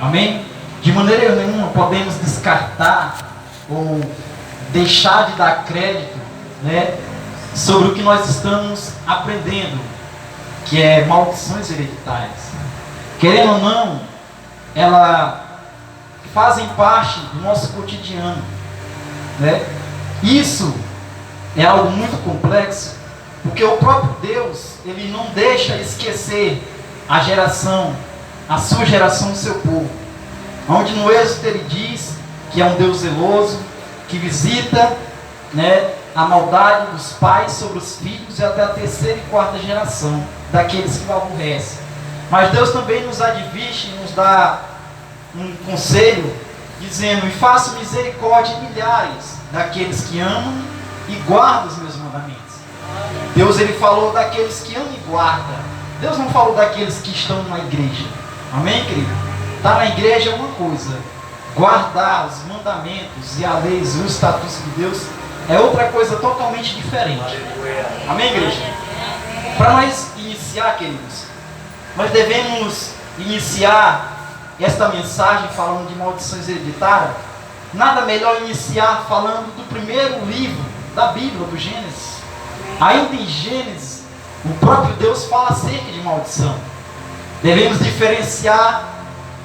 Amém? De maneira nenhuma podemos descartar ou deixar de dar crédito, né, sobre o que nós estamos aprendendo, que é maldições hereditárias. Querendo ou não, elas fazem parte do nosso cotidiano, né? Isso é algo muito complexo, porque o próprio Deus, ele não deixa esquecer a sua geração, o seu povo. Onde no Êxodo ele diz que é um Deus zeloso, que visita, né, a maldade dos pais sobre os filhos e até a terceira e quarta geração daqueles que o aborrecem. Mas Deus também nos adverte e nos dá um conselho, dizendo: e faço misericórdia em milhares daqueles que amam e guardam os meus mandamentos. Deus, ele falou daqueles que amam e guardam. Deus não falou daqueles que estão na igreja. Amém, querido? Estar na igreja é uma coisa, guardar os mandamentos e a lei e os estatutos de Deus é outra coisa totalmente diferente. Amém, igreja? Para nós iniciar, queridos, nós devemos iniciar esta mensagem falando de maldições hereditárias. Nada melhor iniciar falando do primeiro livro da Bíblia, do Gênesis. Ainda em Gênesis, o próprio Deus fala acerca de maldição. Devemos diferenciar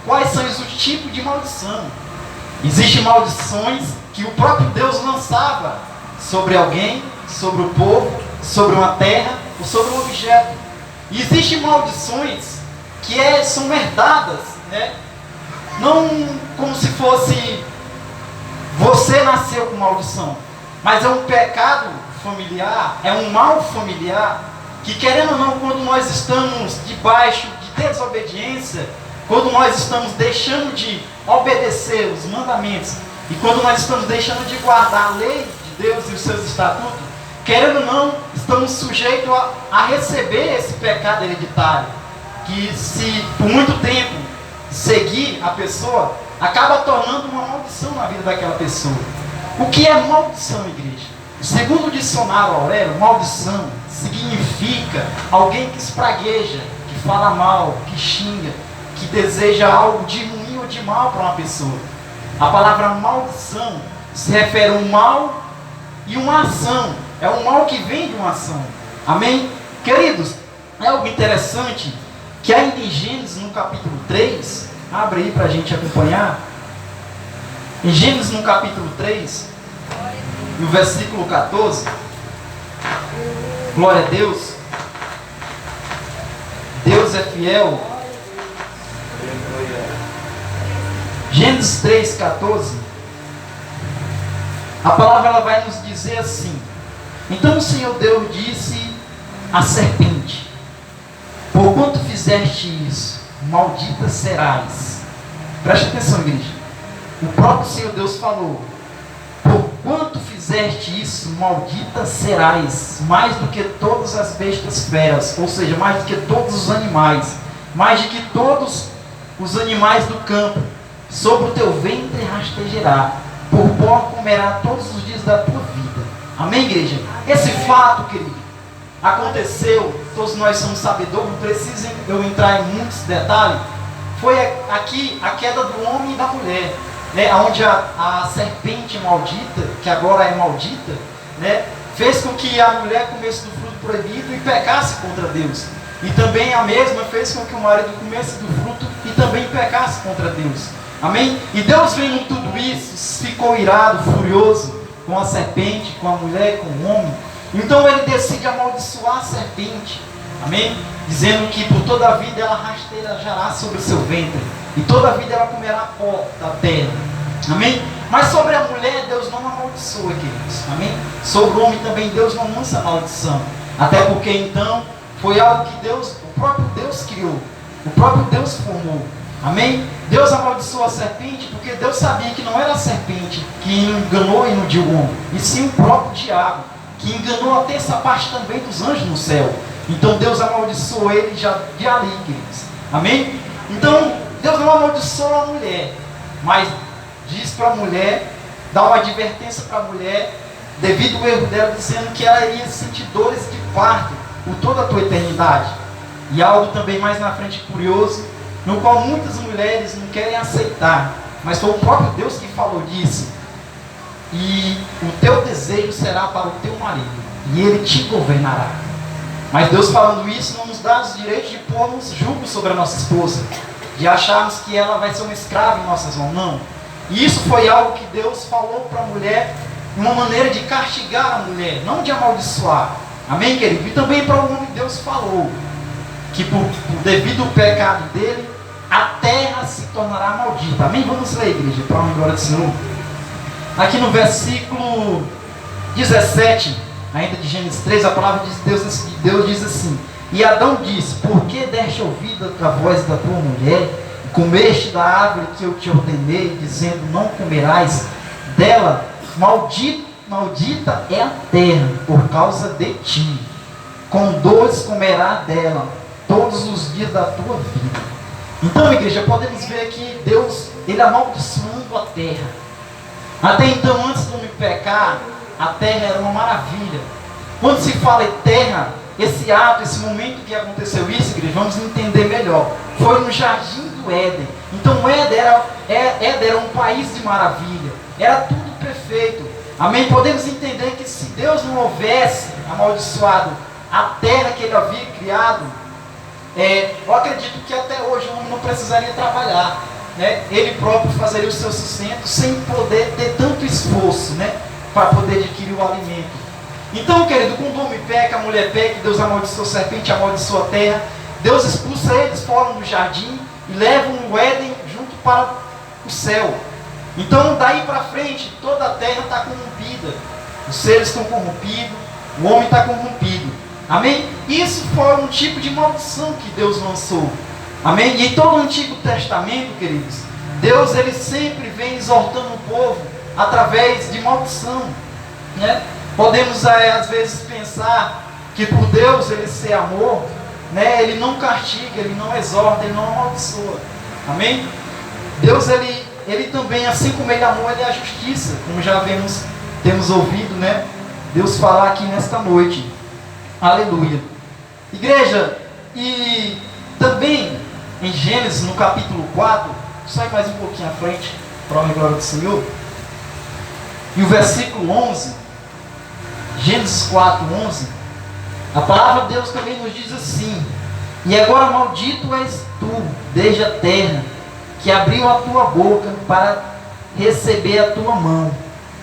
quais são os tipos de maldição. Existem maldições que o próprio Deus lançava sobre alguém, sobre o povo, sobre uma terra ou sobre um objeto. E existem maldições que são herdadas, né? Não como se fosse você nasceu com maldição, mas é um pecado familiar, é um mal familiar, que querendo ou não, quando nós estamos debaixo de desobediência, quando nós estamos deixando de obedecer os mandamentos, e quando nós estamos deixando de guardar a lei de Deus e os seus estatutos, querendo ou não, estamos sujeitos a receber esse pecado hereditário, que se por muito tempo seguir a pessoa, acaba tornando uma maldição na vida daquela pessoa. O que é maldição, igreja? Segundo o dicionário Aurélio, maldição significa alguém que espragueja, que fala mal, que xinga, que deseja algo de ruim ou de mal para uma pessoa. A palavra maldição se refere a um mal e uma ação. É um mal que vem de uma ação. Amém? Queridos, é algo interessante que ainda em Gênesis, no capítulo 3, abre aí para a gente acompanhar. Em Gênesis, no capítulo 3, no versículo 14, glória a Deus, Deus é fiel. Gênesis 3,14, a palavra ela vai nos dizer assim: então o Senhor Deus disse à serpente: porquanto fizeste isso, maldita serás. Preste atenção, igreja. O próprio Senhor Deus falou: porquanto fizeste isso, maldita serás, mais do que todas as bestas feras, ou seja, mais do que todos os animais, mais do que todos os animais do campo. Sobre o teu ventre rastejará, por pó comerá todos os dias da tua vida. Amém, igreja? Esse fato, querido, aconteceu, todos nós somos sabedores, não precisa eu entrar em muitos detalhes. Foi aqui a queda do homem e da mulher, né? Onde a serpente maldita, que agora é maldita, né, fez com que a mulher comesse do fruto proibido e pecasse contra Deus. E também a mesma fez com que o marido comesse do fruto e também pecasse contra Deus. Amém? E Deus, vendo tudo isso, ficou irado, furioso com a serpente, com a mulher, com o homem. Então ele decide amaldiçoar a serpente. Amém? Dizendo que por toda a vida ela rastejará sobre o seu ventre, e toda a vida ela comerá pó da terra. Amém? Mas sobre a mulher Deus não amaldiçoa, queridos. Amém? Sobre o homem também Deus não lança maldição. Até porque então foi algo que Deus, o próprio Deus criou, o próprio Deus formou. Amém? Deus amaldiçoou a serpente porque Deus sabia que não era a serpente que enganou e iludiu o homem, e sim o próprio diabo, que enganou até essa parte também dos anjos no céu. Então Deus amaldiçoou ele já de ali, queridos. Amém? Então Deus não amaldiçoou a mulher, mas diz para a mulher, dá uma advertência para a mulher, devido ao erro dela, dizendo que ela iria sentir dores de parto por toda a tua eternidade. E algo também mais na frente curioso, no qual muitas mulheres não querem aceitar, mas foi o próprio Deus que falou disso. E o teu desejo será para o teu marido, e ele te governará. Mas Deus falando isso não nos dá os direitos de pormos julgo sobre a nossa esposa, de acharmos que ela vai ser uma escrava em nossas mãos, não. E isso foi algo que Deus falou para a mulher, uma maneira de castigar a mulher, não de amaldiçoar. Amém, querido? E também para o homem Deus falou que por devido ao pecado dele, a terra se tornará maldita. Amém? Vamos ler, igreja, para a glória do Senhor. Aqui no versículo 17, ainda de Gênesis 3, a palavra de Deus diz assim: e Adão disse: por que deste ouvido à voz da tua mulher, e comeste da árvore que eu te ordenei, dizendo: não comerás dela? Maldita é a terra por causa de ti, com dores comerá dela todos os dias da tua vida. Então, igreja, podemos ver aqui Deus, ele amaldiçoando a terra. Até então, antes do homem pecar, a terra era uma maravilha. Quando se fala em terra, esse ato, esse momento que aconteceu isso, igreja, vamos entender melhor. Foi no jardim do Éden. Então o Éden era um país de maravilha. Era tudo perfeito. Amém? Podemos entender que se Deus não houvesse amaldiçoado a terra que ele havia criado, eu acredito que até hoje o homem não precisaria trabalhar. Né? Ele próprio fazeria o seu sustento sem poder ter tanto esforço, né? Para poder adquirir o alimento. Então, querido, quando o homem peca, a mulher peca, Deus amaldiçoa a serpente, amaldiçoa a terra, Deus expulsa eles fora do jardim e leva o Éden junto para o céu. Então, daí para frente, toda a terra está corrompida, os seres estão corrompidos, o homem está corrompido. Amém? Isso foi um tipo de maldição que Deus lançou. Amém? E em todo o Antigo Testamento, queridos, Deus ele sempre vem exortando o povo através de maldição, né? Podemos às vezes pensar que por Deus ele ser amor, né? Ele não castiga, ele não exorta, ele não amaldiçoa. Amém? Deus ele também, assim como ele amou, ele é a justiça, como já temos ouvido, né? Deus falar aqui nesta noite. Aleluia. Igreja, e também em Gênesis, no capítulo 4, sai mais um pouquinho à frente, para a glória do Senhor, e o versículo 11, Gênesis 4, 11, a palavra de Deus também nos diz assim: e agora maldito és tu, desde a terra, que abriu a tua boca para receber a tua mão,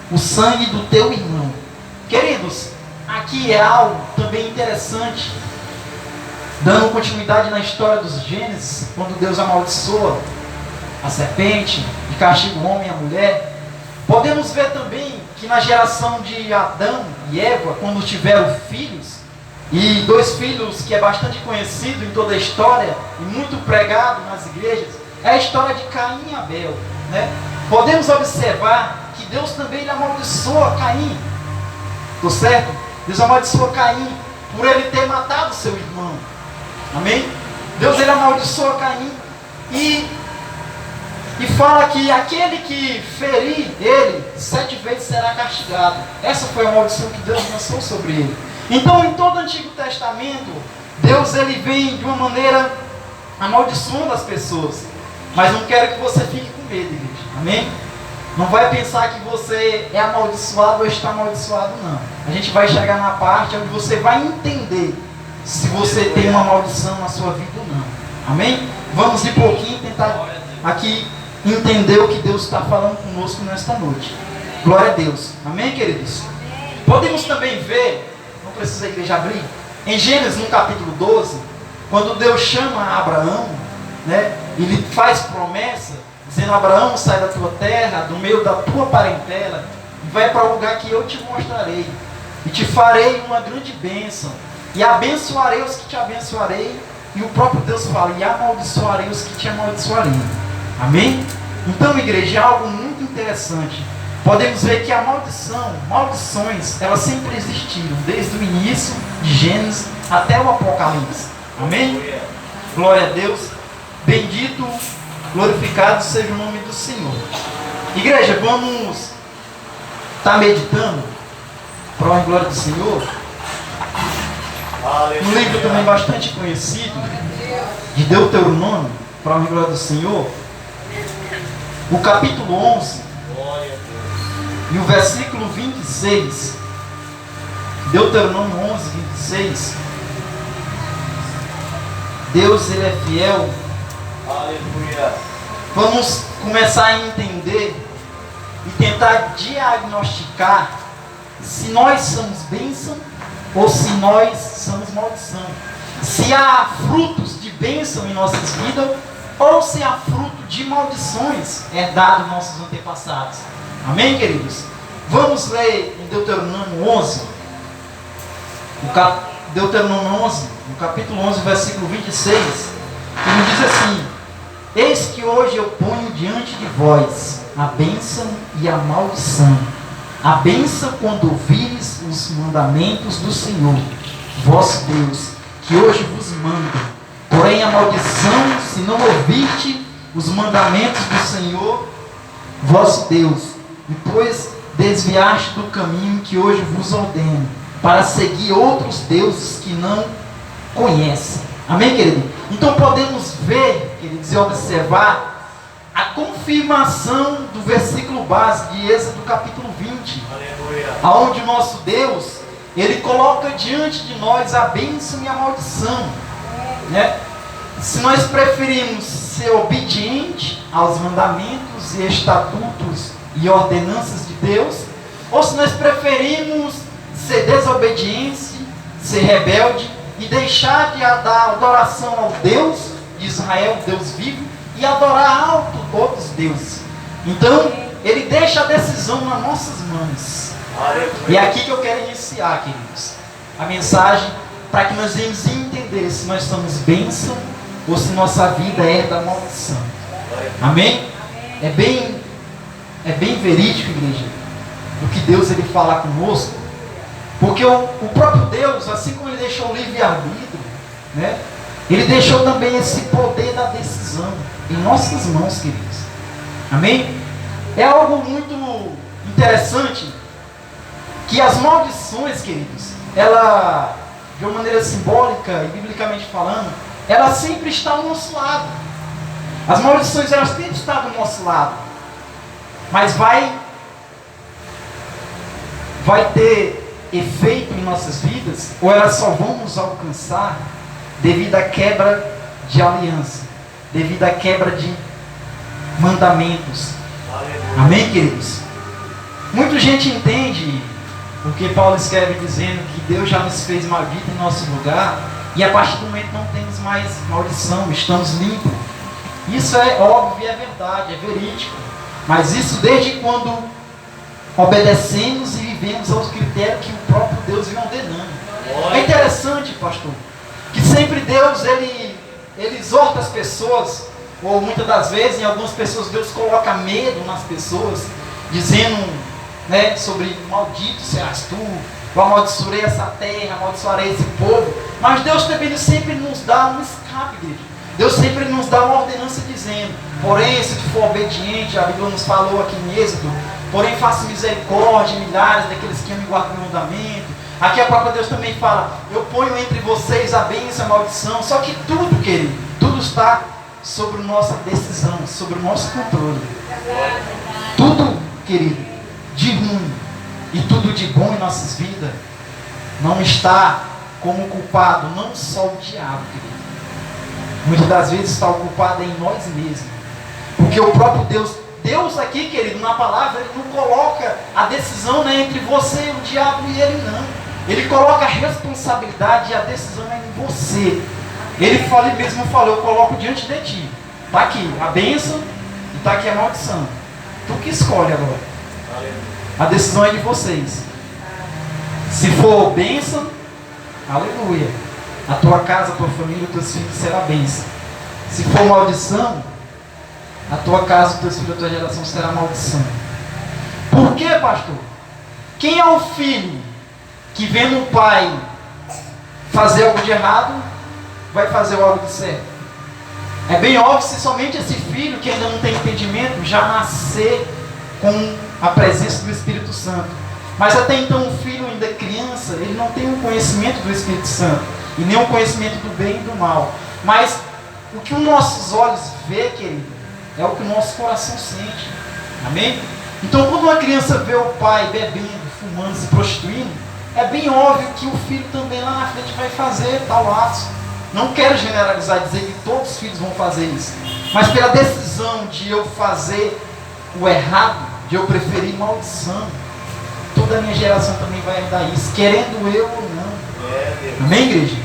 o sangue do teu irmão. Queridos, aqui é algo também interessante, dando continuidade na história dos Gênesis, quando Deus amaldiçoa a serpente e castiga o homem e a mulher. Podemos ver também que na geração de Adão e Eva, quando tiveram filhos, e 2 filhos que é bastante conhecido em toda a história e muito pregado nas igrejas, é a história de Caim e Abel, né? Podemos observar que Deus também amaldiçoa Caim. Estou certo? Deus amaldiçoa Caim por ele ter matado seu irmão. Amém? Deus ele amaldiçoa Caim e fala que aquele que ferir ele 7 vezes será castigado. Essa foi a maldição que Deus lançou sobre ele. Então, em todo o Antigo Testamento, Deus ele vem de uma maneira amaldiçoando as pessoas. Mas não quero que você fique com medo, igreja. Amém? Não vai pensar que você é amaldiçoado ou está amaldiçoado, não. A gente vai chegar na parte onde você vai entender se você tem uma maldição na sua vida ou não. Amém? Vamos de pouquinho tentar aqui entender o que Deus está falando conosco nesta noite. Glória a Deus. Amém, queridos? Podemos também ver, não precisa a igreja abrir, em Gênesis no capítulo 12, quando Deus chama Abraão, né? Ele faz promessa, dizendo: Abraão, sai da tua terra, do meio da tua parentela, e vai para o lugar que eu te mostrarei, e te farei uma grande bênção, e abençoarei os que te abençoarei, e o próprio Deus fala: e amaldiçoarei os que te amaldiçoarei. Amém? Então, igreja, é algo muito interessante. Podemos ver que a maldições, elas sempre existiram, desde o início de Gênesis até o Apocalipse. Amém? Glória a Deus. Bendito, glorificado seja o nome do Senhor. Igreja, vamos estar meditando para a glória do Senhor. Um livro também bastante conhecido, de Deuteronômio, para a glória do Senhor, o capítulo 11 e o versículo 26, Deuteronômio 11, 26, Deus, Ele é fiel. Aleluia. Vamos começar a entender e tentar diagnosticar se nós somos bênção ou se nós somos maldição. Se há frutos de bênção em nossas vidas ou se há fruto de maldições herdados dos nossos antepassados. Amém, queridos? Vamos ler em Deuteronômio 11. Deuteronômio 11, no capítulo 11, versículo 26, que nos diz assim: eis que hoje eu ponho diante de vós a bênção e a maldição. A bênção quando ouvires os mandamentos do Senhor, vosso Deus, que hoje vos manda. Porém a maldição, se não ouvirte os mandamentos do Senhor, vosso Deus, e pois desviaste do caminho que hoje vos ordeno, para seguir outros deuses que não conhecem. Amém, querido? Então podemos ver, queridos, e observar a confirmação do versículo base de Êxodo capítulo 20. Aleluia. Aonde o nosso Deus, Ele coloca diante de nós a bênção e a maldição, né? Se nós preferimos ser obediente aos mandamentos e estatutos e ordenanças de Deus, ou se nós preferimos ser desobediente, ser rebelde e deixar de dar adoração ao Deus de Israel, Deus vivo, e adorar outros deuses. Então, Ele deixa a decisão nas nossas mãos. E é aqui que eu quero iniciar, queridos, a mensagem, para que nós venhamos entender se nós somos bênção ou se nossa vida é da maldição. Amém? É bem verídico, igreja, o que Deus Ele fala conosco, porque o próprio Deus, assim como Ele deixou o livre-arbítrio, né, Ele deixou também esse poder da decisão em nossas mãos, queridos. Amém? É algo muito interessante que as maldições, queridos, ela, de uma maneira simbólica e biblicamente falando, ela sempre está ao nosso lado. As maldições, elas sempre estão do nosso lado, mas vai ter efeito em nossas vidas, ou elas só vão nos alcançar devido à quebra de aliança, devido à quebra de mandamentos. Amém, queridos? Muita gente entende o que Paulo escreve dizendo que Deus já nos fez maldito em nosso lugar, e a partir do momento não temos mais maldição, estamos limpos. Isso é óbvio e é verdade, é verídico, mas isso desde quando obedecemos e vivemos aos critérios que o próprio Deus vem ordenando. É interessante, pastor, que sempre Deus, ele exorta as pessoas, ou muitas das vezes, em algumas pessoas, Deus coloca medo nas pessoas, dizendo, né, sobre maldito serás tu, eu amaldiçoarei essa terra, amaldiçoarei esse povo, mas Deus também sempre nos dá um escape, igreja. Deus sempre nos dá uma ordenança dizendo, porém, se tu for obediente, a Bíblia nos falou aqui em Êxodo, porém faça misericórdia, milhares daqueles que me guardam o mandamento. Aqui a própria Deus também fala, eu ponho entre vocês a bênção e a maldição. Só que tudo, querido, tudo está sobre nossa decisão, sobre o nosso controle. Tudo, querido, de ruim e tudo de bom em nossas vidas não está como culpado, não só o diabo, querido. Muitas das vezes está o culpado em nós mesmos, porque o próprio Deus aqui, querido, na palavra, Ele não coloca a decisão, né, entre você, o diabo e Ele, não. Ele coloca a responsabilidade e a decisão é em você. Ele mesmo falou, eu coloco diante de ti. Está aqui a bênção e está aqui a maldição. Tu que escolhe agora. A decisão é de vocês. Se for bênção, aleluia, a tua casa, a tua família, os teus filhos será bênção. Se for maldição, a tua casa, os teus filhos, a tua geração será maldição. Por quê, pastor? Quem é o filho que vendo o pai fazer algo de errado, vai fazer algo de certo? É bem óbvio se somente esse filho, que ainda não tem entendimento, já nascer com a presença do Espírito Santo. Mas até então o filho ainda criança, ele não tem o conhecimento do Espírito Santo, e nem o conhecimento do bem e do mal. Mas o que os nossos olhos vê, querido, é o que o nosso coração sente. Amém? Então, quando uma criança vê o pai bebendo, fumando, se prostituindo, é bem óbvio que o filho também lá na frente vai fazer tal ato. Não quero generalizar e dizer que todos os filhos vão fazer isso, mas pela decisão de eu fazer o errado, de eu preferir maldição, toda a minha geração também vai herdar isso, querendo eu ou não. Amém, igreja?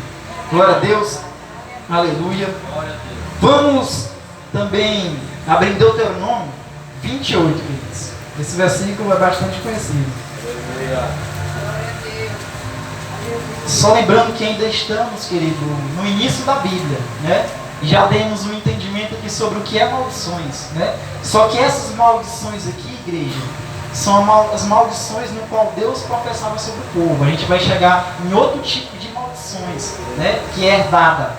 Glória a Deus. Aleluia. Vamos também abrir Deuteronômio 28, queridos. Esse versículo é bastante conhecido. Só lembrando que ainda estamos, querido, no início da Bíblia, né? Já demos um entendimento aqui sobre o que é maldições, né? Só que essas maldições aqui, igreja, são as maldições no qual Deus professava sobre o povo. A gente vai chegar em outro tipo de maldições, né? Que é herdada.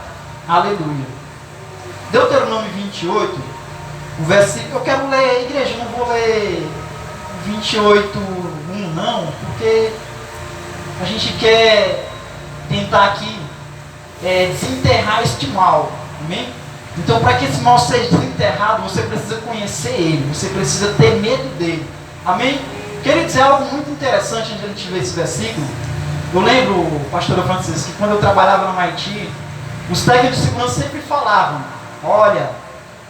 Aleluia. Deuteronômio 28, o versículo, eu quero ler, igreja, não vou ler 28:1 não, porque a gente quer tentar aqui desenterrar este mal. Amém? Então, para que esse mal seja desenterrado, você precisa conhecer ele, você precisa ter medo dele. Amém? Queridos, é algo muito interessante onde a gente vê esse versículo. Eu lembro, pastora Francisco, que quando eu trabalhava no Haiti, os técnicos de segurança sempre falavam: olha,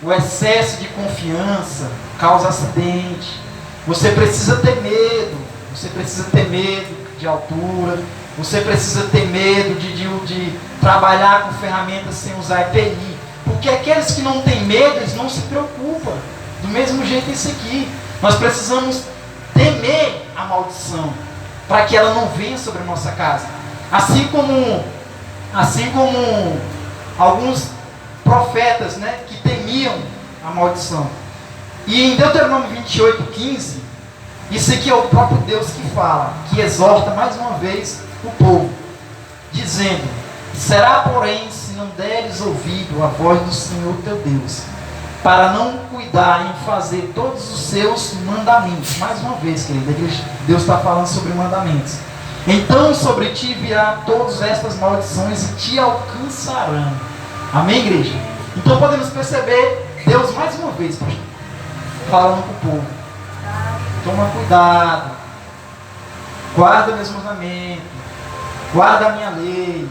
o excesso de confiança causa acidente. Você precisa ter medo. Você precisa ter medo de altura. Você precisa ter medo de trabalhar com ferramentas sem usar EPI. Porque aqueles que não têm medo, eles não se preocupam. Do mesmo jeito isso aqui. Nós precisamos temer a maldição, para que ela não venha sobre a nossa casa. Assim como alguns profetas, né, que temiam a maldição. E em Deuteronômio 28:15, isso aqui é o próprio Deus que fala, que exorta mais uma vez o povo, dizendo: será, porém, se não deres ouvido à voz do Senhor teu Deus, para não cuidar em fazer todos os seus mandamentos. Mais uma vez, querida, Deus está falando sobre mandamentos. Então sobre ti virá todas estas maldições e te alcançarão. Amém, igreja? Então podemos perceber Deus mais uma vez, pastor, falando com o povo: toma cuidado, guarda meus mandamentos, guarda a minha lei,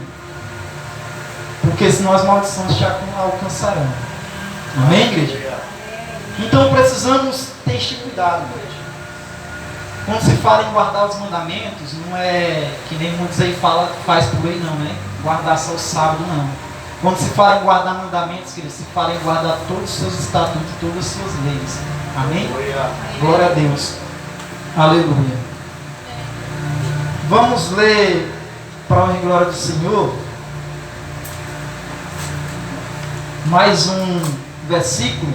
porque senão as maldições te alcançarão. Amém, igreja? Então precisamos ter este cuidado, igreja. Quando se fala em guardar os mandamentos, não é que nem muitos aí faz por aí não, né? Guardar só o sábado, não. Quando se fala em guardar mandamentos, querido, se fala em guardar todos os seus estatutos, todas as suas leis. Amém? Glória a Deus. Aleluia. Vamos ler para a honra e glória do Senhor mais um versículo.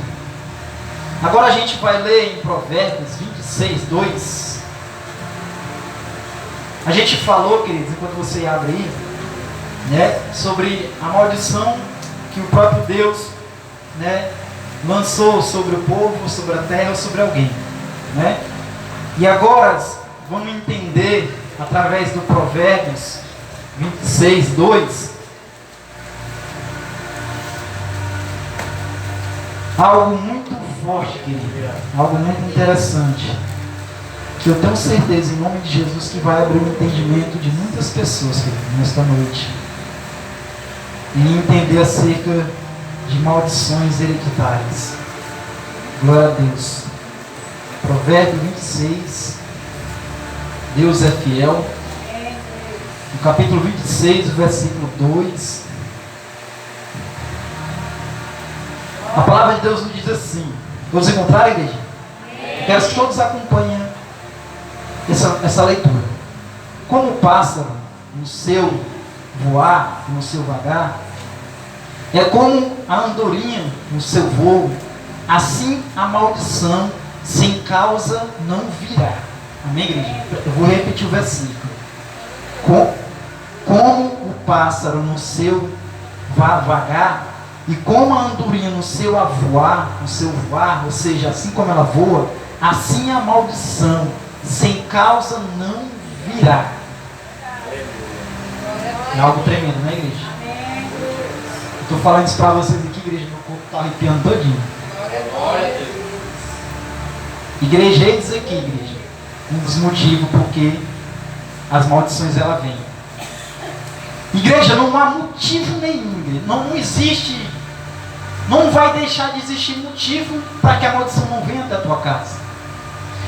Agora a gente vai ler em Provérbios 26:2. A gente falou, queridos, enquanto você abre aí, né, sobre a maldição que o próprio Deus, né, lançou sobre o povo, sobre a terra, sobre alguém, né? E agora vamos entender através do Provérbios 26:2 algo muito forte, querido, algo muito interessante, que eu tenho certeza, em nome de Jesus, que vai abrir o entendimento de muitas pessoas, querido, nesta noite, e entender acerca de maldições hereditárias. Glória a Deus. Provérbio 26, Deus é fiel. No capítulo 26, versículo 2, a palavra de Deus nos diz assim. Vamos encontrar, igreja? Quero que todos acompanhem essa leitura. Como o pássaro no seu voar, no seu vagar, é como a andorinha no seu voo, assim a maldição sem causa não virá. Amém, igreja? Eu vou repetir o versículo. Como o pássaro no seu vagar, e como a andorinha no seu voar, ou seja, assim como ela voa, assim a maldição sem causa não virá. É algo tremendo, né, igreja? Estou falando isso para vocês aqui, igreja, Estou arrepiando todinho. Glória a Deus. Igreja, eis aqui, igreja. Um dos motivos porque as maldições ela vêm. Igreja, não há motivo nenhum, igreja. Não existe, não vai deixar de existir motivo para que a maldição não venha até a tua casa.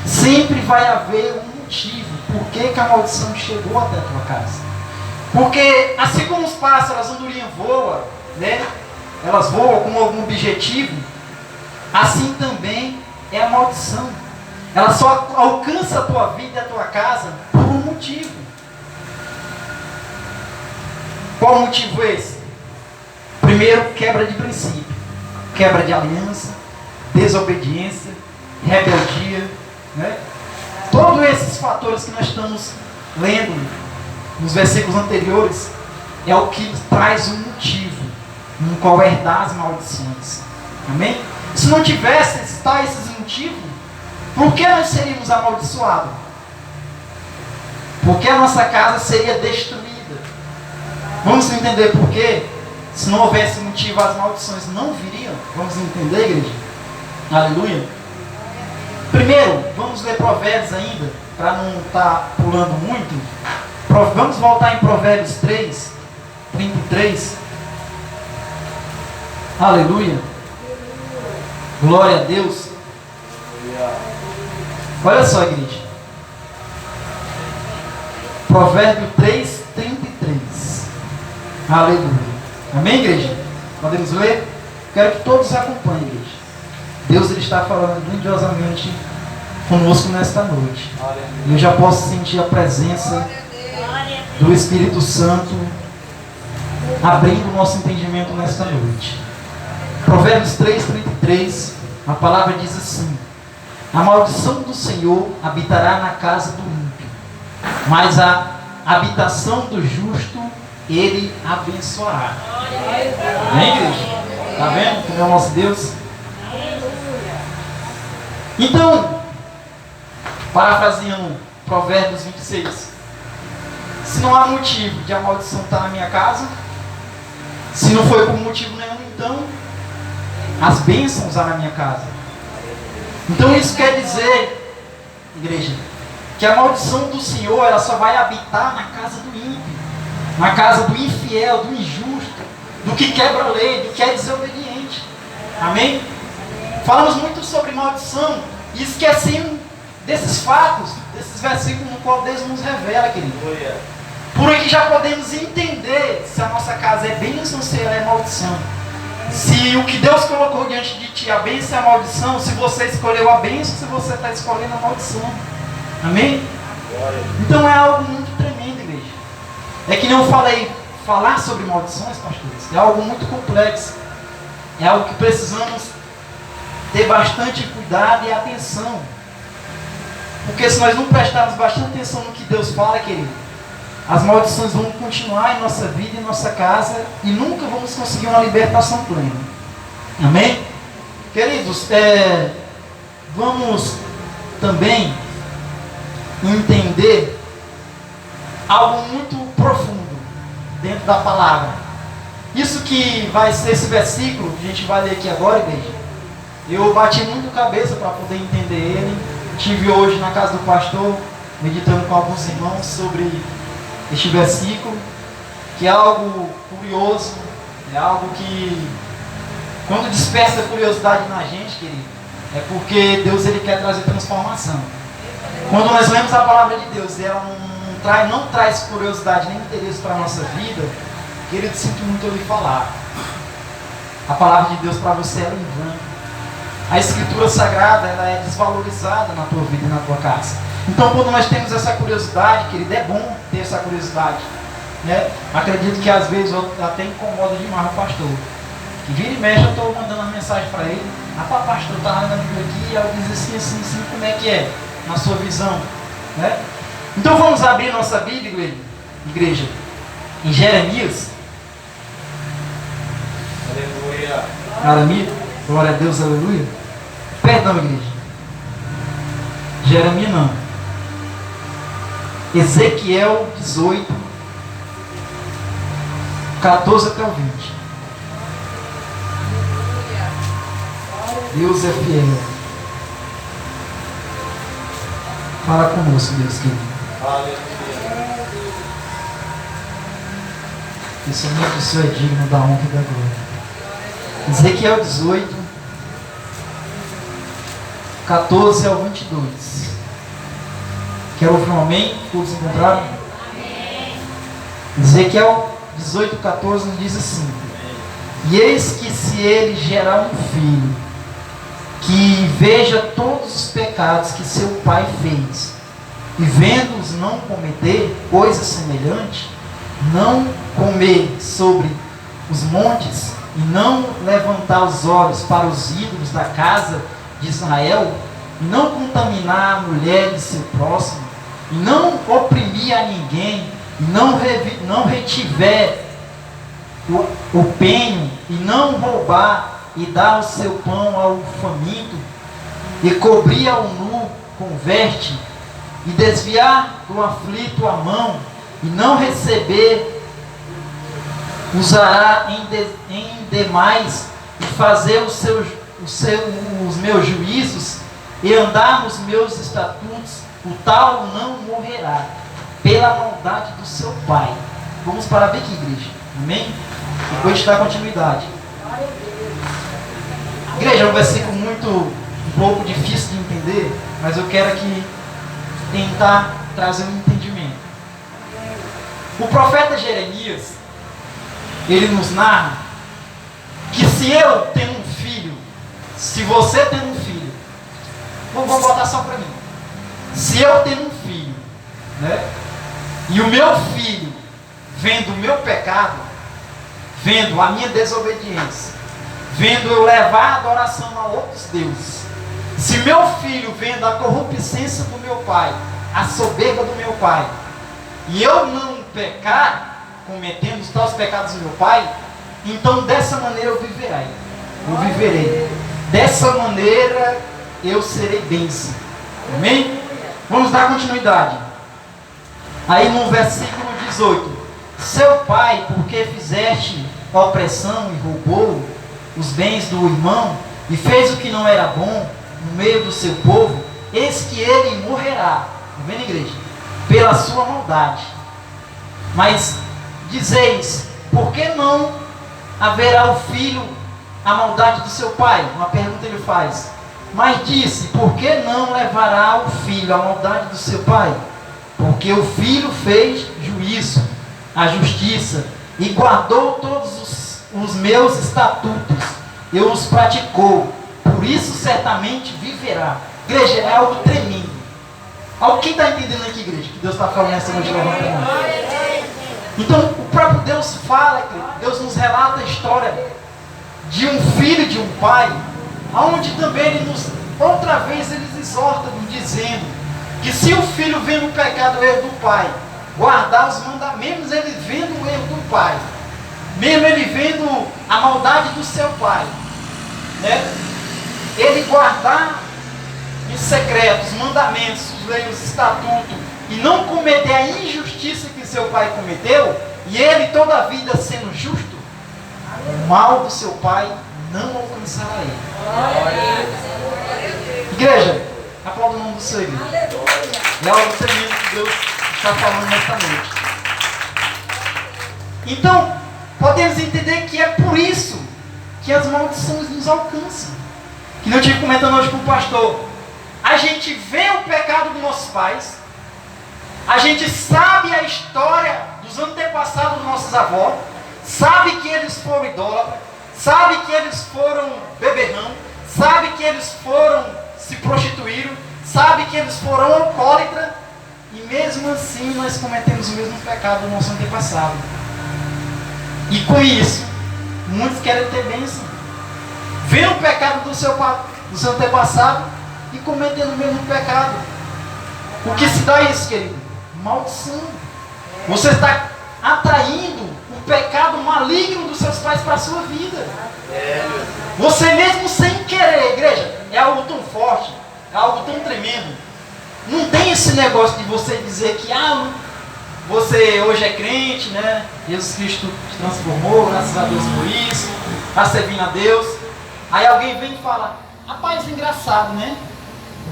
Sempre vai haver um motivo por que a maldição chegou até a tua casa. Porque assim como os pássaros, as andorinhas voam, né? Elas voam com algum objetivo, assim também é a maldição. Ela só alcança a tua vida e a tua casa por um motivo. Qual o motivo esse? Primeiro, quebra de princípio, quebra de aliança, desobediência, rebeldia, né? Todos esses fatores que nós estamos lendo nos versículos anteriores é o que traz um motivo no qual herdar as maldições. Amém? Se não tivesse esses motivos, por que nós seríamos amaldiçoados? Porque a nossa casa seria destruída. Vamos entender por quê? Se não houvesse motivo, as maldições não viriam. Vamos entender, igreja? Aleluia. Primeiro, vamos ler Provérbios ainda, para não estar pulando muito. Vamos voltar em Provérbios 3, 33. Aleluia. Glória a Deus. Olha só, igreja. Provérbio 3, 33. Aleluia. Amém, igreja? Podemos ler? Quero que todos acompanhem, igreja. Deus ele está falando grandiosamente conosco nesta noite. E eu já posso sentir a presença do Espírito Santo abrindo o nosso entendimento nesta noite. Provérbios 3, 33. A palavra diz assim: a maldição do Senhor habitará na casa do ímpio, mas a habitação do justo Ele abençoará. Amém, igreja? Está vendo como é o nosso Deus? Então, parafraseando Provérbios 26, se não há motivo de a maldição estar na minha casa, se não foi por motivo nenhum, então as bênçãos há na minha casa. Então isso quer dizer, igreja, que a maldição do Senhor ela só vai habitar na casa do ímpio, na casa do infiel, do injusto, do que quebra a lei, do que é desobediente. Amém? Falamos muito sobre maldição e esquecemos desses fatos, desses versículos no qual Deus nos revela, querido. Por aqui já podemos entender se a nossa casa é bênção ou se ela é maldição. Se o que Deus colocou diante de ti, a bênção e a maldição, se você escolheu a bênção, se você está escolhendo a maldição. Amém? Então é algo muito tremendo, igreja. É que nem eu falei, falar sobre maldições, pastores, é algo muito complexo. É algo que precisamos ter bastante cuidado e atenção. Porque se nós não prestarmos bastante atenção no que Deus fala, querido, as maldições vão continuar em nossa vida, em nossa casa, e nunca vamos conseguir uma libertação plena. Amém? Queridos, vamos também entender algo muito profundo dentro da palavra. Isso que vai ser esse versículo, que a gente vai ler aqui agora, igreja, eu bati muito cabeça para poder entender ele. Estive hoje na casa do pastor, meditando com alguns irmãos sobre este versículo, que é algo curioso, é algo que, quando desperta curiosidade na gente, querido, é porque Deus ele quer trazer transformação. Quando nós lemos a palavra de Deus e ela não traz curiosidade nem interesse para a nossa vida, querido, sinto muito eu lhe falar. A palavra de Deus para você é em vão. A escritura sagrada ela é desvalorizada na tua vida e na tua casa. Então, quando nós temos essa curiosidade, querido, é bom ter essa curiosidade, né? Acredito que às vezes eu até incomodo demais o pastor. Que vira e mexe, eu estou mandando uma mensagem para ele. Rapaz, pastor, eu estava lendo a Bíblia aqui e ela diz assim, como é que é? Na sua visão, né? Então vamos abrir nossa Bíblia, igreja, em Jeremias. Aleluia. Jeremias, glória a Deus, aleluia. Perdão, igreja. Jeremias não. Ezequiel 18, 14 até o 20. Deus é fiel. Fala conosco, Deus querido. Aleluia. Que somente o Senhor é digno da honra e da glória. Ezequiel 18, 14 ao 22. Quero ouvir um amém? Todos encontraram? Amém. Ezequiel 18, 14 nos diz assim: E eis que se ele gerar um filho, que veja todos os pecados que seu pai fez, e vendo-os não cometer coisa semelhante, não comer sobre os montes, e não levantar os olhos para os ídolos da casa de Israel, e não contaminar a mulher de seu próximo, e não oprimir a ninguém, e não retiver o penho, e não roubar, e dar o seu pão ao faminto, e cobrir ao nu com veste, e desviar do aflito a mão, e não receber, usará em demais, e fazer os meus juízos, e andar nos meus estatutos, o tal não morrerá, pela maldade do seu pai. Vamos parar bem aqui, igreja. Amém? Depois de dar continuidade. Igreja, é um versículo um pouco difícil de entender, mas eu quero aqui tentar trazer um entendimento. O profeta Jeremias, ele nos narra que se eu tenho um filho, se você tem um filho, vamos botar só para mim. Se eu tenho um filho, né, e o meu filho, vendo o meu pecado, vendo a minha desobediência, vendo eu levar a adoração a outros deuses, se meu filho vendo a corruptência do meu pai, a soberba do meu pai, e eu não pecar, cometendo os tais pecados do meu pai, então dessa maneira eu viverei. Dessa maneira eu serei bênção. Amém? Vamos dar continuidade. Aí no versículo 18: Seu pai, porque fizeste opressão e roubou os bens do irmão, e fez o que não era bom no meio do seu povo, eis que ele morrerá. Está vendo, igreja? Pela sua maldade. Mas dizeis, por que não haverá o filho a maldade do seu pai? Uma pergunta ele faz. Mas disse, por que não levará o filho a maldade do seu pai? Porque o filho fez juízo, a justiça, e guardou todos os meus estatutos, e os praticou, por isso certamente viverá. Igreja, é algo tremendo. Alguém está entendendo aqui, igreja, que Deus está falando nessa noite? Levanta a mão. Então, o próprio Deus fala, Deus nos relata a história de um filho de um pai, onde também ele outra vez ele exorta, nos dizendo que se o filho vendo o pecado, o erro do pai, guardar os mandamentos, ele vendo o erro do pai, mesmo ele vendo a maldade do seu pai, né? Ele guardar em secreto os mandamentos, os leis, os estatutos, e não cometer a injustiça que seu pai cometeu, e ele toda a vida sendo justo, o mal do seu pai não alcançará ele. Igreja, aplauda o nome do Senhor. É algo tremendo que Deus está falando nesta noite. Então, podemos entender que é por isso que as maldições nos alcançam. Que eu estive comentando hoje com o pastor. A gente vê o pecado dos nossos pais, a gente sabe a história dos antepassados dos nossos avós, sabe que eles foram idólatras, sabe que eles foram beberrão, sabe que eles se prostituíram, sabe que eles foram alcoólatras, e mesmo assim nós cometemos o mesmo pecado do nosso antepassado. E com isso, muitos querem ter bênção, vê o pecado do seu antepassado e cometendo o mesmo pecado. O que se dá isso, querido? Maldição. Você está atraindo o pecado maligno dos seus pais para a sua vida. Você mesmo sem querer, igreja, é algo tão forte, é algo tão tremendo. Não tem esse negócio de você dizer que você hoje é crente, né? Jesus Cristo te transformou, graças a Deus por isso, está servindo a Deus. Aí alguém vem e fala, Rapaz, engraçado, né?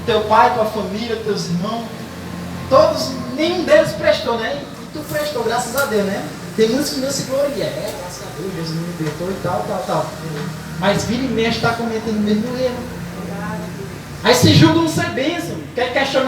O teu pai, tua família, teus irmãos, todos, nenhum deles prestou, né? E tu prestou, graças a Deus, né? Tem muitos que não se gloriam. Graças a Deus, Jesus me libertou e tal. Mas vira e mexe está cometendo o mesmo erro. Aí se julgam ser bênção, quer questionar